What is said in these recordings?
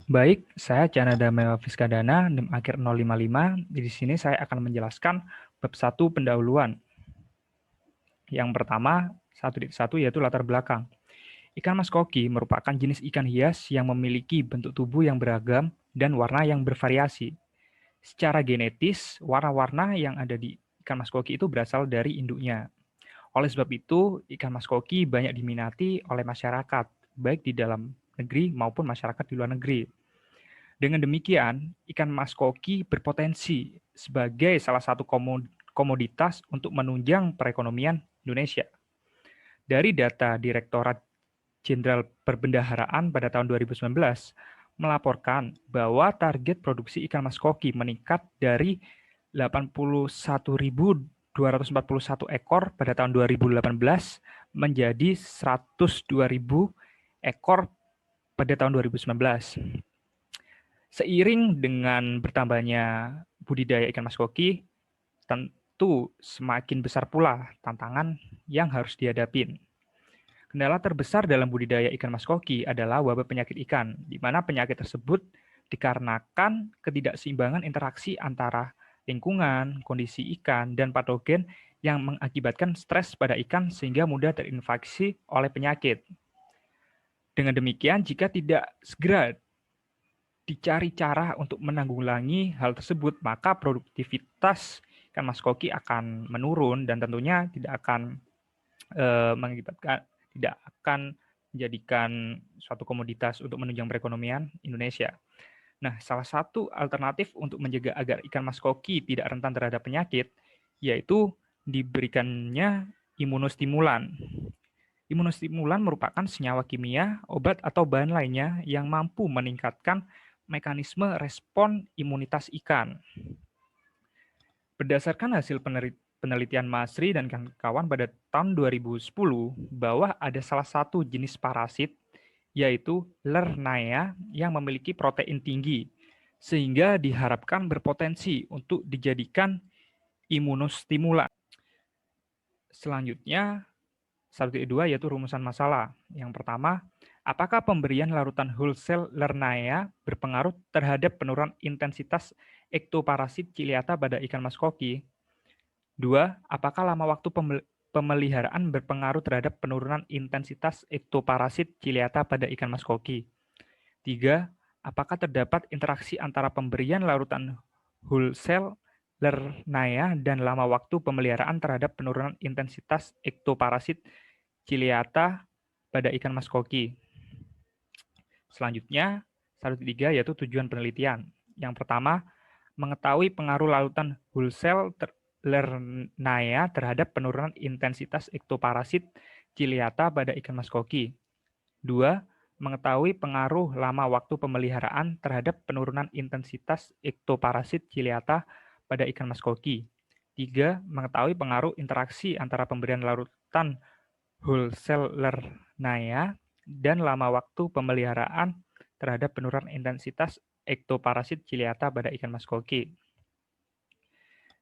Baik, saya Canada Melviskadana, NIM akhir 055. Di sini saya akan menjelaskan bab 1 pendahuluan. Yang pertama, 1.1 yaitu latar belakang. Ikan mas koki merupakan jenis ikan hias yang memiliki bentuk tubuh yang beragam dan warna yang bervariasi. Secara genetis, warna-warna yang ada di ikan mas koki itu berasal dari induknya. Oleh sebab itu, ikan mas koki banyak diminati oleh masyarakat, baik di dalam negeri maupun masyarakat di luar negeri. Dengan demikian, ikan mas koki berpotensi sebagai salah satu komoditas untuk menunjang perekonomian Indonesia. Dari data Direktorat Jenderal Perbendaharaan pada tahun 2019 melaporkan bahwa target produksi ikan mas koki meningkat dari 81.241 ekor pada tahun 2018 menjadi 102.000 ekor pada tahun 2019. Seiring dengan bertambahnya budidaya ikan mas koki, tentu semakin besar pula tantangan yang harus dihadapi. Kendala terbesar dalam budidaya ikan mas koki adalah wabah penyakit ikan, di mana penyakit tersebut dikarenakan ketidakseimbangan interaksi antara lingkungan, kondisi ikan, dan patogen yang mengakibatkan stres pada ikan sehingga mudah terinfeksi oleh penyakit. Dengan demikian, jika tidak segera dicari cara untuk menanggulangi hal tersebut, maka produktivitas ikan mas koki akan menurun dan tentunya tidak akan mengakibatkan tidak akan menjadikan suatu komoditas untuk menunjang perekonomian Indonesia. Nah, salah satu alternatif untuk menjaga agar ikan mas koki tidak rentan terhadap penyakit yaitu diberikannya imunostimulan. Imunostimulan merupakan senyawa kimia, obat, atau bahan lainnya yang mampu meningkatkan mekanisme respon imunitas ikan. Berdasarkan hasil penelitian Masri dan kawan-kawan pada tahun 2010 bahwa ada salah satu jenis parasit yaitu Lernaea yang memiliki protein tinggi sehingga diharapkan berpotensi untuk dijadikan imunostimulan. Selanjutnya 1.2 yaitu rumusan masalah. Yang pertama, apakah pemberian larutan wholesale Lernaea berpengaruh terhadap penurunan intensitas ektoparasit ciliata pada ikan mas koki? 2. Apakah lama waktu pemeliharaan berpengaruh terhadap penurunan intensitas ektoparasit ciliata pada ikan mas koki? 3. Apakah terdapat interaksi antara pemberian larutan wholesale Lernaea dan lama waktu pemeliharaan terhadap penurunan intensitas ektoparasit ciliata pada ikan mas koki? Selanjutnya, 1.3 yaitu tujuan penelitian. Yang pertama, mengetahui pengaruh larutan wholesale Lernaea terhadap penurunan intensitas ektoparasit ciliata pada ikan mas koki. 2. Mengetahui pengaruh lama waktu pemeliharaan terhadap penurunan intensitas ektoparasit ciliata pada ikan mas koki. 3. Mengetahui pengaruh interaksi antara pemberian larutan wholesale Lernaea dan lama waktu pemeliharaan terhadap penurunan intensitas ektoparasit ciliata pada ikan mas koki.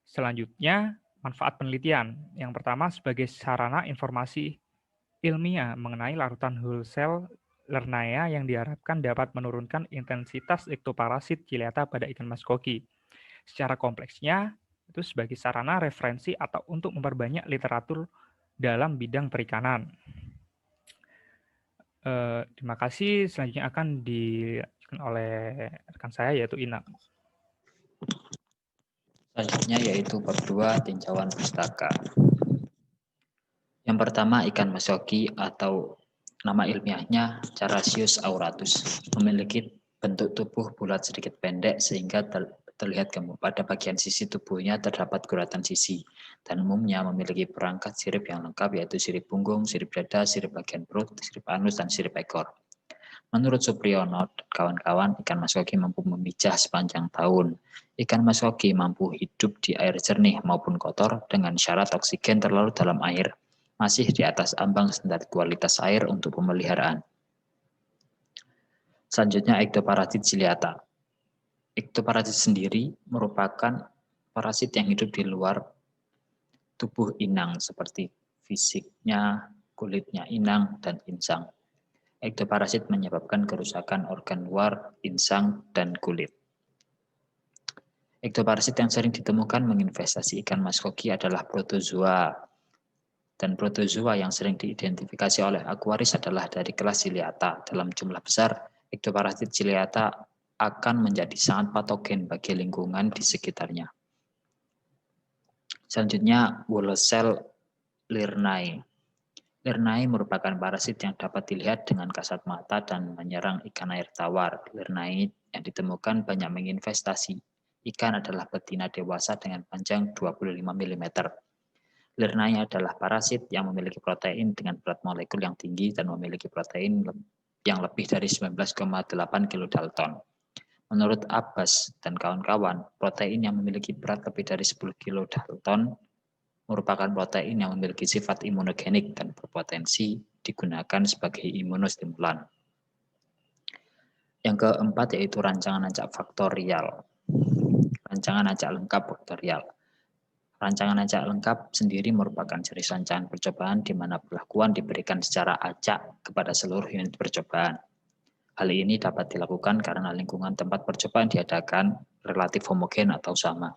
Selanjutnya, manfaat penelitian. Yang pertama, sebagai sarana informasi ilmiah mengenai larutan wholesale Lernaea yang diharapkan dapat menurunkan intensitas ektoparasit ciliata pada ikan mas koki. Secara kompleksnya, itu sebagai sarana referensi atau untuk memperbanyak literatur dalam bidang perikanan. Terima kasih. Selanjutnya akan dilanjutkan oleh rekan saya yaitu Ina. Selanjutnya yaitu bab 2 tinjauan pustaka. Yang pertama ikan mas koki atau nama ilmiahnya Carassius auratus memiliki bentuk tubuh bulat sedikit pendek sehingga terlihat gemuk. Pada bagian sisi tubuhnya terdapat guratan sisi dan umumnya memiliki perangkat sirip yang lengkap yaitu sirip punggung, sirip dada, sirip bagian perut, sirip anus, dan sirip ekor. Menurut Supriyono dan kawan-kawan, ikan mas koki mampu memijah sepanjang tahun. Ikan mas koki mampu hidup di air jernih maupun kotor dengan syarat oksigen terlalu dalam air masih di atas ambang standar kualitas air untuk pemeliharaan. Selanjutnya ektoparasit ciliata. Ektoparasit sendiri merupakan parasit yang hidup di luar tubuh inang seperti fisiknya, kulitnya inang, dan insang. Ektoparasit menyebabkan kerusakan organ luar, insang, dan kulit. Ektoparasit yang sering ditemukan menginvestasi ikan mas koki adalah protozoa. Dan protozoa yang sering diidentifikasi oleh akuaris adalah dari kelas Ciliata. Dalam jumlah besar, ektoparasit Ciliata akan menjadi sangat patogen bagi lingkungan di sekitarnya. Selanjutnya, Wolosel lirnae. Lirnae merupakan parasit yang dapat dilihat dengan kasat mata dan menyerang ikan air tawar. Lirnae yang ditemukan banyak menginvestasi ikan adalah betina dewasa dengan panjang 25 mm. Lirnae adalah parasit yang memiliki protein dengan berat molekul yang tinggi dan memiliki protein yang lebih dari 19,8 kilodalton. Menurut Abbas dan kawan-kawan, protein yang memiliki berat lebih dari 10 kilodalton merupakan protein yang memiliki sifat imunogenik dan berpotensi digunakan sebagai imunostimulan. Yang keempat yaitu rancangan acak faktorial. Rancangan acak lengkap faktorial. Rancangan acak lengkap sendiri merupakan jenis rancangan percobaan di mana perlakuan diberikan secara acak kepada seluruh unit percobaan. Hal ini dapat dilakukan karena lingkungan tempat percobaan diadakan relatif homogen atau sama.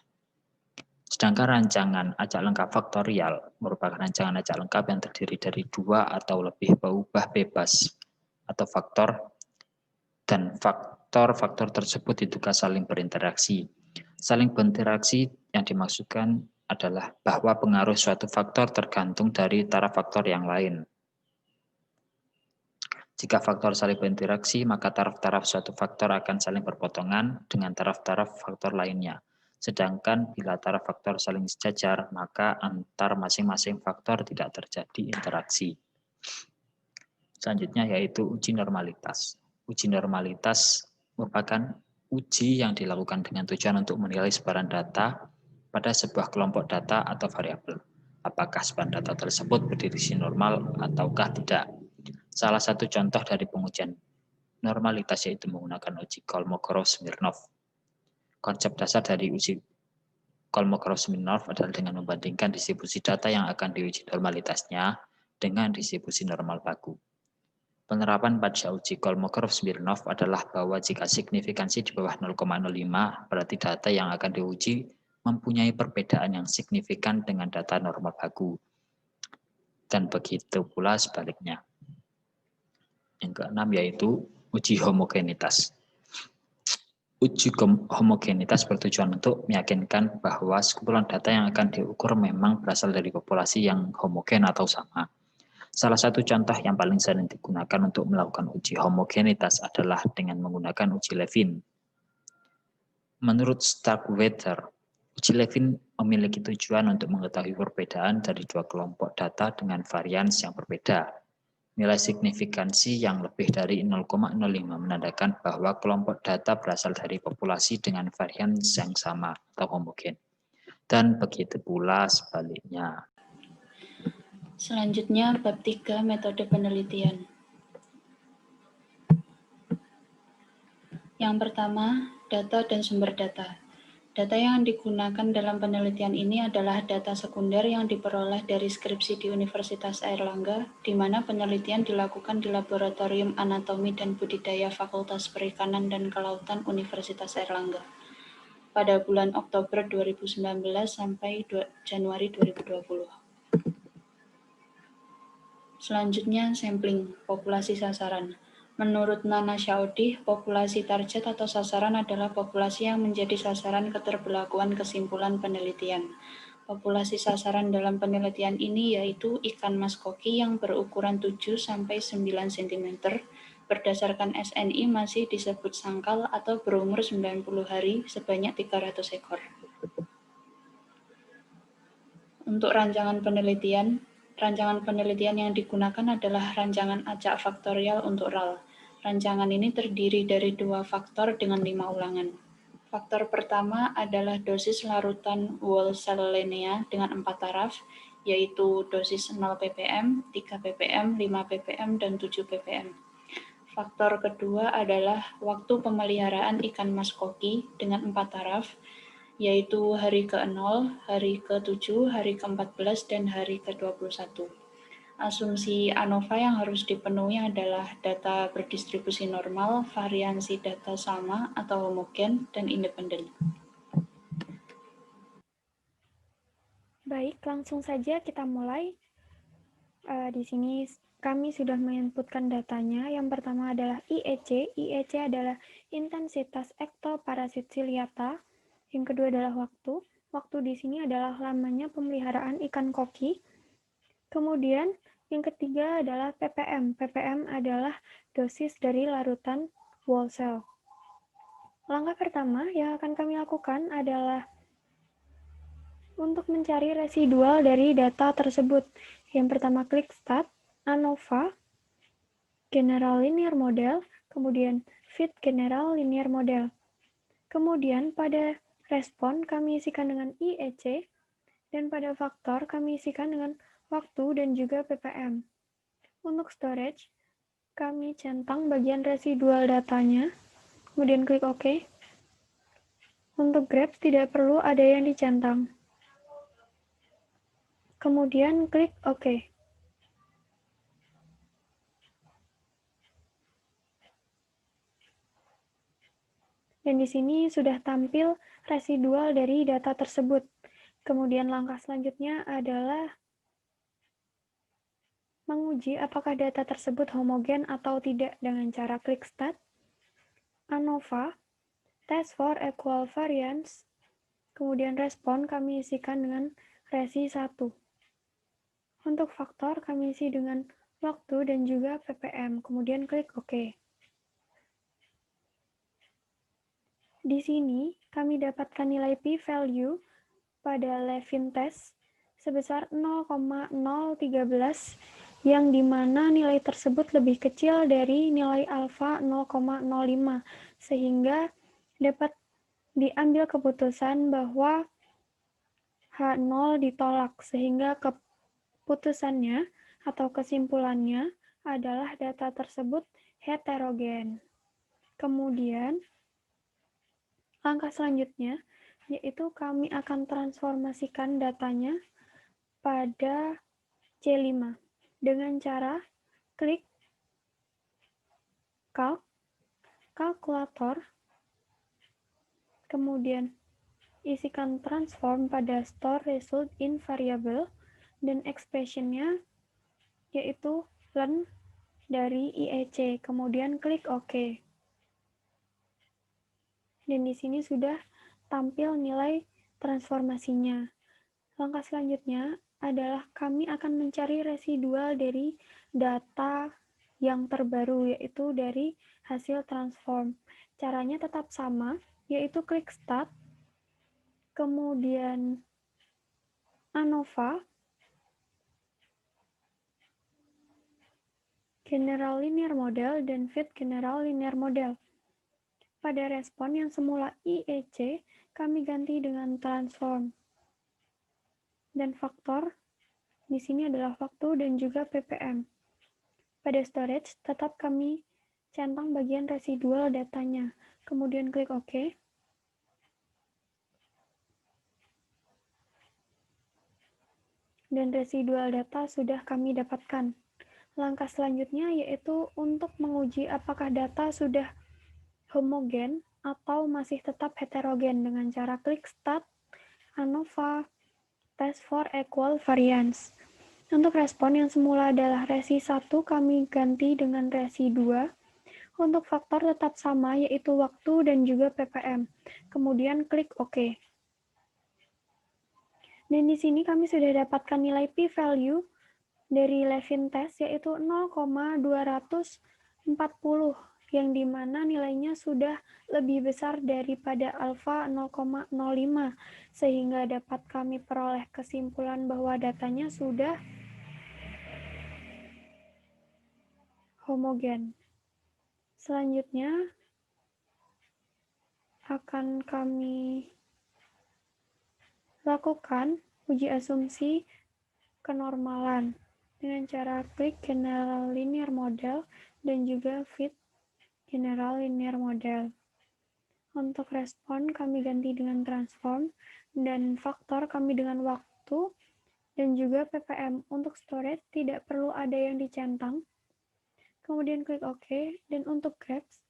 Sedangkan rancangan acak lengkap faktorial merupakan rancangan acak lengkap yang terdiri dari 2 atau lebih peubah bebas atau faktor, dan faktor-faktor tersebut diduga saling berinteraksi. Saling berinteraksi yang dimaksudkan adalah bahwa pengaruh suatu faktor tergantung dari taraf faktor yang lain. Jika faktor saling berinteraksi, maka taraf-taraf suatu faktor akan saling berpotongan dengan taraf-taraf faktor lainnya. Sedangkan bila taraf faktor saling sejajar, maka antar masing-masing faktor tidak terjadi interaksi. Selanjutnya yaitu uji normalitas. Uji normalitas merupakan uji yang dilakukan dengan tujuan untuk menilai sebaran data pada sebuah kelompok data atau variabel. Apakah sebaran data tersebut berdiri normal ataukah tidak. Salah satu contoh dari pengujian normalitas yaitu menggunakan uji Kolmogorov-Smirnov. Konsep dasar dari uji Kolmogorov-Smirnov adalah dengan membandingkan distribusi data yang akan diuji normalitasnya dengan distribusi normal baku. Penerapan pada uji Kolmogorov-Smirnov adalah bahwa jika signifikansi di bawah 0,05, berarti data yang akan diuji mempunyai perbedaan yang signifikan dengan data normal baku. Dan begitu pula sebaliknya. Yang keenam yaitu uji homogenitas. Uji homogenitas bertujuan untuk meyakinkan bahwa sekumpulan data yang akan diukur memang berasal dari populasi yang homogen atau sama. Salah satu contoh yang paling sering digunakan untuk melakukan uji homogenitas adalah dengan menggunakan uji Levin. Menurut Starkweather, uji Levin memiliki tujuan untuk mengetahui perbedaan dari dua kelompok data dengan varians yang berbeda. Nilai signifikansi yang lebih dari 0,05 menandakan bahwa kelompok data berasal dari populasi dengan varian yang sama atau homogen. Dan begitu pula sebaliknya. Selanjutnya, bab 3, metode penelitian. Yang pertama, data dan sumber data. Data yang digunakan dalam penelitian ini adalah data sekunder yang diperoleh dari skripsi di Universitas Airlangga, di mana penelitian dilakukan di Laboratorium Anatomi dan Budidaya Fakultas Perikanan dan Kelautan Universitas Airlangga pada bulan Oktober 2019 sampai Januari 2020. Selanjutnya, sampling, populasi sasaran. Menurut Nana Shaudi, populasi target atau sasaran adalah populasi yang menjadi sasaran keterberlakuan kesimpulan penelitian. Populasi sasaran dalam penelitian ini yaitu ikan mas koki yang berukuran 7-9 cm, berdasarkan SNI masih disebut sangkal atau berumur 90 hari sebanyak 300 ekor. Untuk rancangan penelitian yang digunakan adalah rancangan acak faktorial untuk RAL. Rancangan ini terdiri dari 2 faktor dengan 5 ulangan. Faktor pertama adalah dosis larutan Wolselenia dengan 4 taraf, yaitu dosis 0 ppm, 3 ppm, 5 ppm, dan 7 ppm. Faktor kedua adalah waktu pemeliharaan ikan mas koki dengan 4 taraf, yaitu hari ke-0, hari ke-7, hari ke-14, dan hari ke-21. Asumsi ANOVA yang harus dipenuhi adalah data berdistribusi normal, variansi data sama atau homogen, dan independen. Baik, langsung saja kita mulai. Di sini kami sudah menginputkan datanya. Yang pertama adalah IEC. IEC adalah intensitas ektoparasit ciliata. Yang kedua adalah waktu. Waktu di sini adalah lamanya pemeliharaan ikan koki. Kemudian yang ketiga adalah ppm. ppm adalah dosis dari larutan wall cell. Langkah pertama yang akan kami lakukan adalah untuk mencari residual dari data tersebut. Yang pertama klik Start, ANOVA, General Linear Model, kemudian Fit General Linear Model. Kemudian pada respon kami isikan dengan IEC, dan pada faktor kami isikan dengan waktu dan juga ppm. Untuk storage, kami centang bagian residual datanya, kemudian klik OK. Untuk graph tidak perlu ada yang dicentang. Kemudian klik OK. Dan di sini sudah tampil residual dari data tersebut. Kemudian langkah selanjutnya adalah menguji apakah data tersebut homogen atau tidak dengan cara klik Start, ANOVA, Test for Equal Variance, kemudian respon kami isikan dengan resi 1. Untuk faktor kami isi dengan waktu dan juga ppm, kemudian klik OK. Di sini kami dapatkan nilai p-value pada Levin test sebesar 0,013 yang dimana nilai tersebut lebih kecil dari nilai alfa 0,05 sehingga dapat diambil keputusan bahwa H0 ditolak sehingga keputusannya atau kesimpulannya adalah data tersebut heterogen. Kemudian langkah selanjutnya yaitu kami akan transformasikan datanya pada C5 dengan cara klik kalkulator, kemudian isikan transform pada store result in variable dan expression-nya yaitu learn dari IEC, kemudian klik OK. Dan di sini sudah tampil nilai transformasinya. Langkah selanjutnya adalah kami akan mencari residual dari data yang terbaru, yaitu dari hasil transform. Caranya tetap sama, yaitu klik Start, kemudian ANOVA, General Linear Model, dan Fit General Linear Model. Pada respon yang semula IEC, kami ganti dengan transform. Dan faktor di sini adalah waktu dan juga ppm. Pada storage, tetap kami centang bagian residual datanya. Kemudian klik OK. Dan residual data sudah kami dapatkan. Langkah selanjutnya yaitu untuk menguji apakah data sudah homogen atau masih tetap heterogen dengan cara klik Start, ANOVA, Test for Equal Variance. Untuk respon yang semula adalah resi 1, kami ganti dengan resi 2. Untuk faktor tetap sama, yaitu waktu dan juga ppm. Kemudian klik OK. Dan di sini kami sudah dapatkan nilai p-value dari Levin test, yaitu 0,240, yang dimana nilainya sudah lebih besar daripada alfa 0,05, sehingga dapat kami peroleh kesimpulan bahwa datanya sudah homogen. Selanjutnya akan kami lakukan uji asumsi kenormalan dengan cara klik General Linear Model dan juga Fit General Linear Model. Untuk respon kami ganti dengan transform dan faktor kami dengan waktu dan juga ppm. Untuk storage tidak perlu ada yang dicentang. Kemudian klik OK, dan untuk graphs,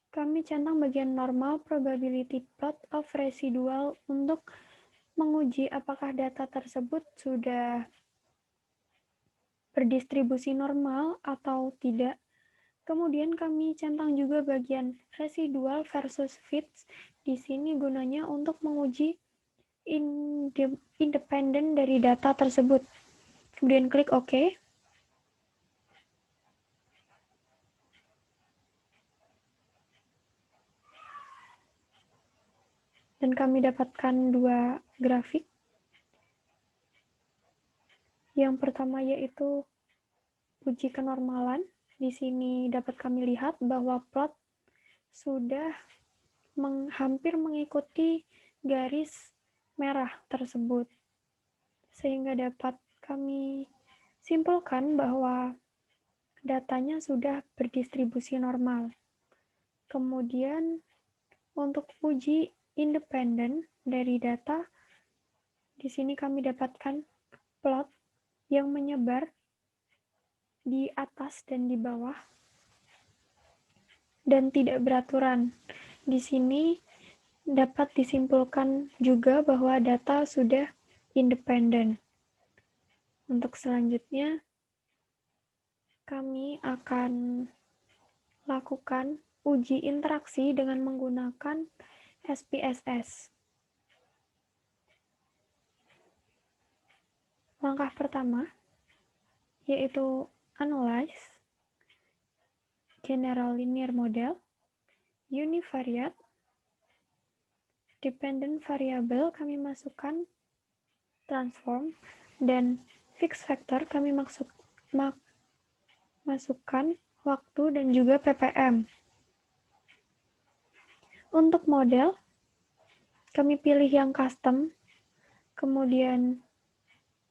kami centang bagian normal probability plot of residual untuk menguji apakah data tersebut sudah berdistribusi normal atau tidak. Kemudian kami centang juga bagian residual versus fits. Di sini gunanya untuk menguji independen dari data tersebut. Kemudian klik OK. Dan kami dapatkan dua grafik. Yang pertama yaitu uji kenormalan. Di sini dapat kami lihat bahwa plot sudah hampir mengikuti garis merah tersebut. Sehingga dapat kami simpulkan bahwa datanya sudah berdistribusi normal. Kemudian untuk uji independen dari data, di sini kami dapatkan plot yang menyebar di atas dan di bawah dan tidak beraturan. Di sini dapat disimpulkan juga bahwa data sudah independen. Untuk selanjutnya, kami akan lakukan uji interaksi dengan menggunakan SPSS. Langkah pertama yaitu Analyze, General Linear Model, Univariate, Dependent Variable kami masukkan Transform, dan Fixed Factor kami masukkan waktu dan juga ppm. Untuk model, kami pilih yang custom, kemudian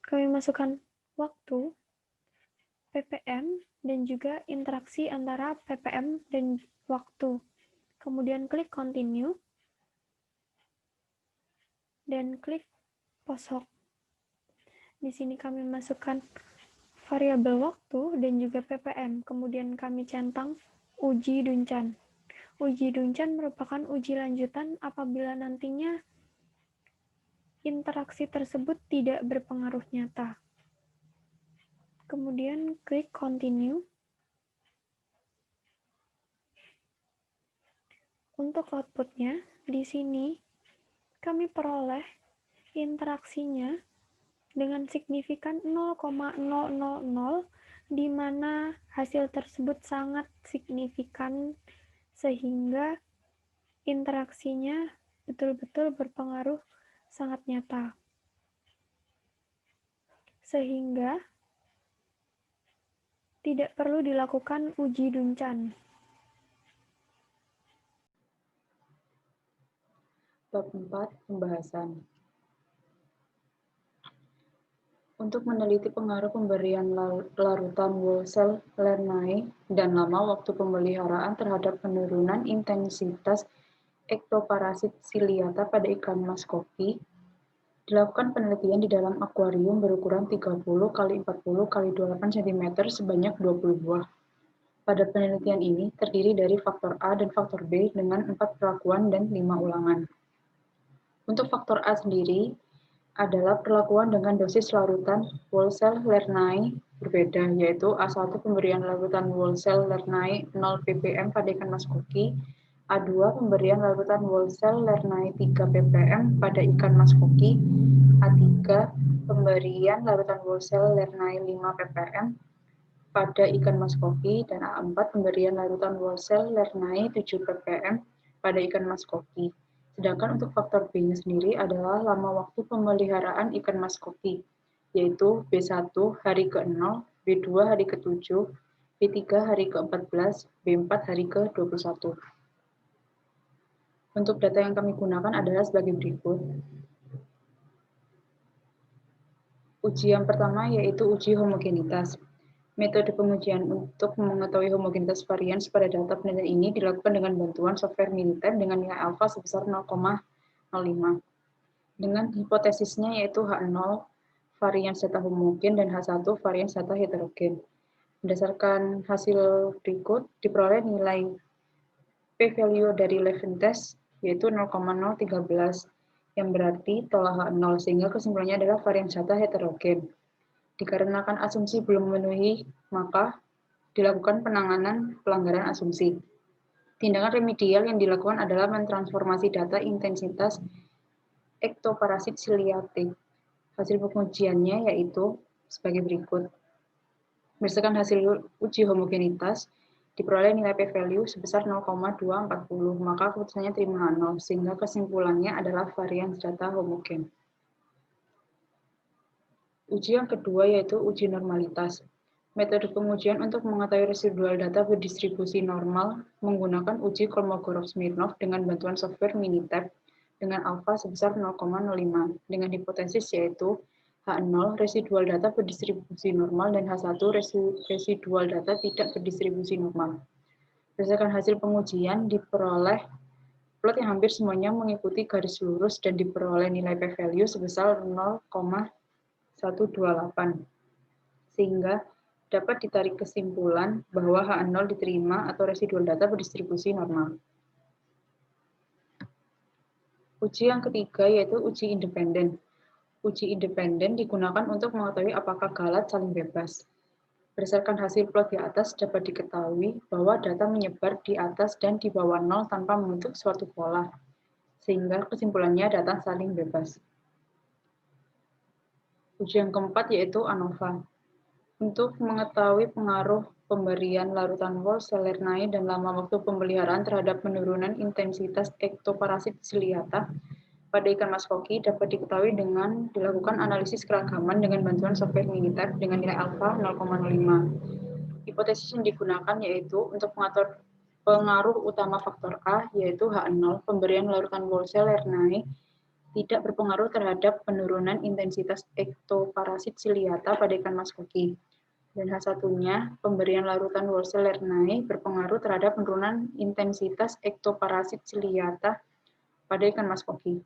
kami masukkan waktu, ppm, dan juga interaksi antara ppm dan waktu. Kemudian klik continue, dan klik post-hoc. Di sini kami masukkan variabel waktu dan juga ppm. Kemudian kami centang uji Duncan. Uji Duncan merupakan uji lanjutan apabila nantinya interaksi tersebut tidak berpengaruh nyata. Kemudian klik continue. Untuk outputnya, di sini kami peroleh interaksinya dengan signifikan 0,000, di mana hasil tersebut sangat signifikan sehingga interaksinya betul-betul berpengaruh sangat nyata. Sehingga tidak perlu dilakukan uji Duncan. Bab 4. Pembahasan. Untuk meneliti pengaruh pemberian larutan Wolcel-Lernae dan lama waktu pemeliharaan terhadap penurunan intensitas ektoparasit ciliata pada ikan mas koki, dilakukan penelitian di dalam akuarium berukuran 30 x 40 x 28 cm sebanyak 20 buah. Pada penelitian ini terdiri dari faktor A dan faktor B dengan 4 perlakuan dan 5 ulangan. Untuk faktor A sendiri, adalah perlakuan dengan dosis larutan Wolcel-Lernae berbeda, yaitu A1 pemberian larutan Wolcel-Lernae 0 ppm pada ikan mas koki, A2 pemberian larutan Wolcel-Lernae 3 ppm pada ikan mas koki, A3 pemberian larutan Wolcel-Lernae 5 ppm pada ikan mas koki, dan A4 pemberian larutan Wolcel-Lernae 7 ppm pada ikan mas koki. Sedangkan untuk faktor B-nya sendiri adalah lama waktu pemeliharaan ikan mas koki, yaitu B1 hari ke-0, B2 hari ke-7, B3 hari ke-14, B4 hari ke-21. Untuk data yang kami gunakan adalah sebagai berikut. Uji yang pertama yaitu uji homogenitas. Metode pengujian untuk mengetahui homogenitas varians pada data penelitian ini dilakukan dengan bantuan software militer dengan nilai alfa sebesar 0,05. Dengan hipotesisnya yaitu H0 varians data homogen dan H1 varians data heterogen. Berdasarkan hasil berikut, diperoleh nilai p-value dari Levin test yaitu 0,013, yang berarti telah H0, sehingga kesimpulannya adalah varians data heterogen. Dikarenakan asumsi belum memenuhi, maka dilakukan penanganan pelanggaran asumsi. Tindakan remedial yang dilakukan adalah mentransformasi data intensitas ektoparasit ciliate. Hasil pengujiannya yaitu sebagai berikut. Berdasarkan hasil uji homogenitas, diperoleh nilai p-value sebesar 0,240, maka keputusannya terima 0, sehingga kesimpulannya adalah varians data homogen. Uji yang kedua yaitu uji normalitas. Metode pengujian untuk mengetahui residual data berdistribusi normal menggunakan uji Kolmogorov-Smirnov dengan bantuan software Minitab dengan alfa sebesar 0,05, dengan hipotesis yaitu H0 residual data berdistribusi normal dan H1 residual data tidak berdistribusi normal. Berdasarkan hasil pengujian diperoleh plot yang hampir semuanya mengikuti garis lurus dan diperoleh nilai p-value sebesar 0,128, sehingga dapat ditarik kesimpulan bahwa H0 diterima atau residual data berdistribusi normal. Uji yang ketiga yaitu uji independen. Uji independen digunakan untuk mengetahui apakah galat saling bebas. Berdasarkan hasil plot di atas dapat diketahui bahwa data menyebar di atas dan di bawah 0 tanpa membentuk suatu pola, sehingga kesimpulannya data saling bebas. Uji yang keempat yaitu ANOVA. Untuk mengetahui pengaruh pemberian larutan Wolff-Salernitz dan lama waktu pemeliharaan terhadap penurunan intensitas ektoparasit ciliata pada ikan mas koki dapat diketahui dengan dilakukan analisis keragaman dengan bantuan software Minitab dengan nilai alfa 0,05. Hipotesis yang digunakan yaitu untuk mengatur pengaruh utama faktor A yaitu H0 pemberian larutan Wolff-Salernitz tidak berpengaruh terhadap penurunan intensitas ektoparasit ciliata pada ikan mas koki. Dan H1-nya, pemberian larutan Wolff-Salernitz berpengaruh terhadap penurunan intensitas ektoparasit ciliata pada ikan mas koki.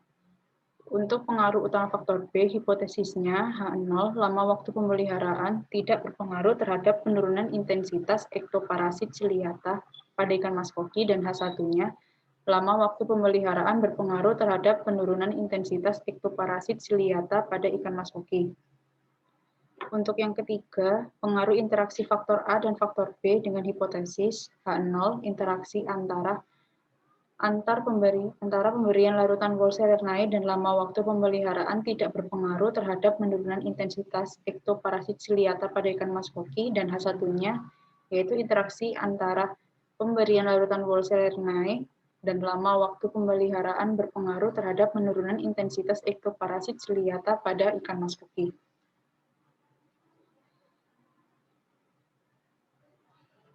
Untuk pengaruh utama faktor B, hipotesisnya H0 lama waktu pemeliharaan tidak berpengaruh terhadap penurunan intensitas ektoparasit ciliata pada ikan mas koki, dan H1-nya lama waktu pemeliharaan berpengaruh terhadap penurunan intensitas ektoparasit ciliata pada ikan mas koki. Untuk yang ketiga, pengaruh interaksi faktor A dan faktor B dengan hipotesis H0 interaksi antara pemberian larutan Wolff-Salernitz dan lama waktu pemeliharaan tidak berpengaruh terhadap penurunan intensitas ektoparasit ciliata pada ikan mas koki, dan H1-nya yaitu interaksi antara pemberian larutan Wolff-Salernitz dan lama waktu pemeliharaan berpengaruh terhadap penurunan intensitas ektoparasit ciliata pada ikan mas koki.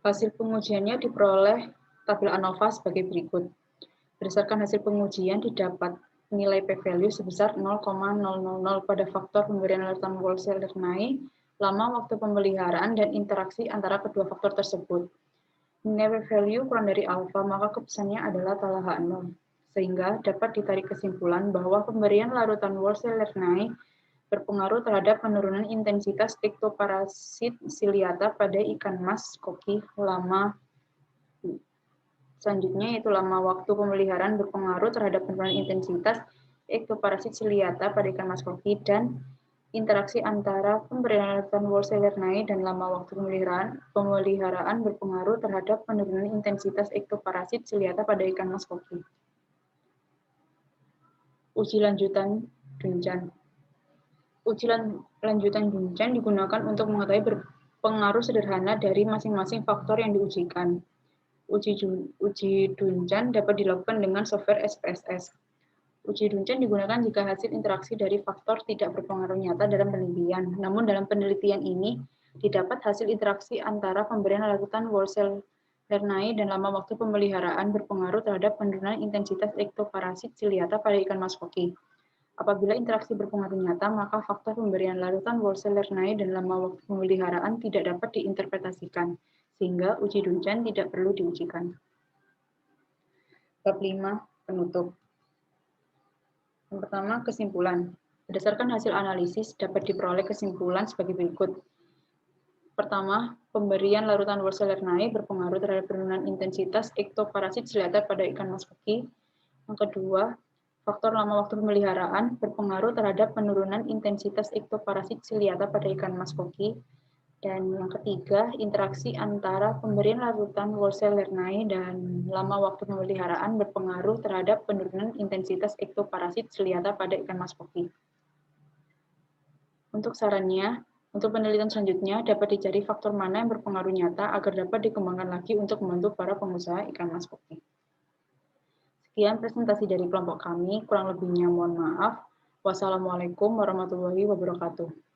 Hasil pengujiannya diperoleh tabel ANOVA sebagai berikut. Berdasarkan hasil pengujian didapat nilai p-value sebesar 0,000 pada faktor pemberian larutan Wolff-Salernitz, lama waktu pemeliharaan, dan interaksi antara kedua faktor tersebut. Nilai p-value kurang dari alfa, maka keputusannya adalah telah H0, sehingga dapat ditarik kesimpulan bahwa pemberian larutan Wolff-Salernitz berpengaruh terhadap penurunan intensitas ektoparasit ciliata pada ikan mas koki lama. Selanjutnya yaitu lama waktu pemeliharaan berpengaruh terhadap penurunan intensitas ektoparasit ciliata pada ikan mas koki, dan interaksi antara pemberian larutan Wolff-Salernitz dan lama waktu pemeliharaan berpengaruh terhadap penurunan intensitas ektoparasit ciliata pada ikan mas koki. Uji lanjutan Duncan. Uji lanjutan Duncan digunakan untuk mengetahui pengaruh sederhana dari masing-masing faktor yang diujikan. Uji Duncan dapat dilakukan dengan software SPSS. Uji Duncan digunakan jika hasil interaksi dari faktor tidak berpengaruh nyata dalam penelitian. Namun dalam penelitian ini didapat hasil interaksi antara pemberian larutan Wolff-Salernitz dan lama waktu pemeliharaan berpengaruh terhadap penurunan intensitas ektoparasit ciliata pada ikan mas koki. Apabila interaksi berpengaruh nyata, maka faktor pemberian larutan Wolff-Salernitz dan lama waktu pemeliharaan tidak dapat diinterpretasikan, sehingga uji Duncan tidak perlu diujikan. Bab 5, penutup. Yang pertama, kesimpulan. Berdasarkan hasil analisis, dapat diperoleh kesimpulan sebagai berikut. Pertama, pemberian larutan Wolseller naik berpengaruh terhadap penurunan intensitas ektoparasit ciliata pada ikan mas koki. Yang kedua, faktor lama waktu pemeliharaan berpengaruh terhadap penurunan intensitas ektoparasit ciliata pada ikan mas koki. Dan yang ketiga, interaksi antara pemberian larutan Wolseller naik dan lama waktu pemeliharaan berpengaruh terhadap penurunan intensitas ektoparasit ciliata pada ikan mas koki. Untuk sarannya, untuk penelitian selanjutnya dapat dicari faktor mana yang berpengaruh nyata agar dapat dikembangkan lagi untuk membantu para pengusaha ikan mas koki. Sekian presentasi dari kelompok kami, kurang lebihnya mohon maaf. Wassalamualaikum warahmatullahi wabarakatuh.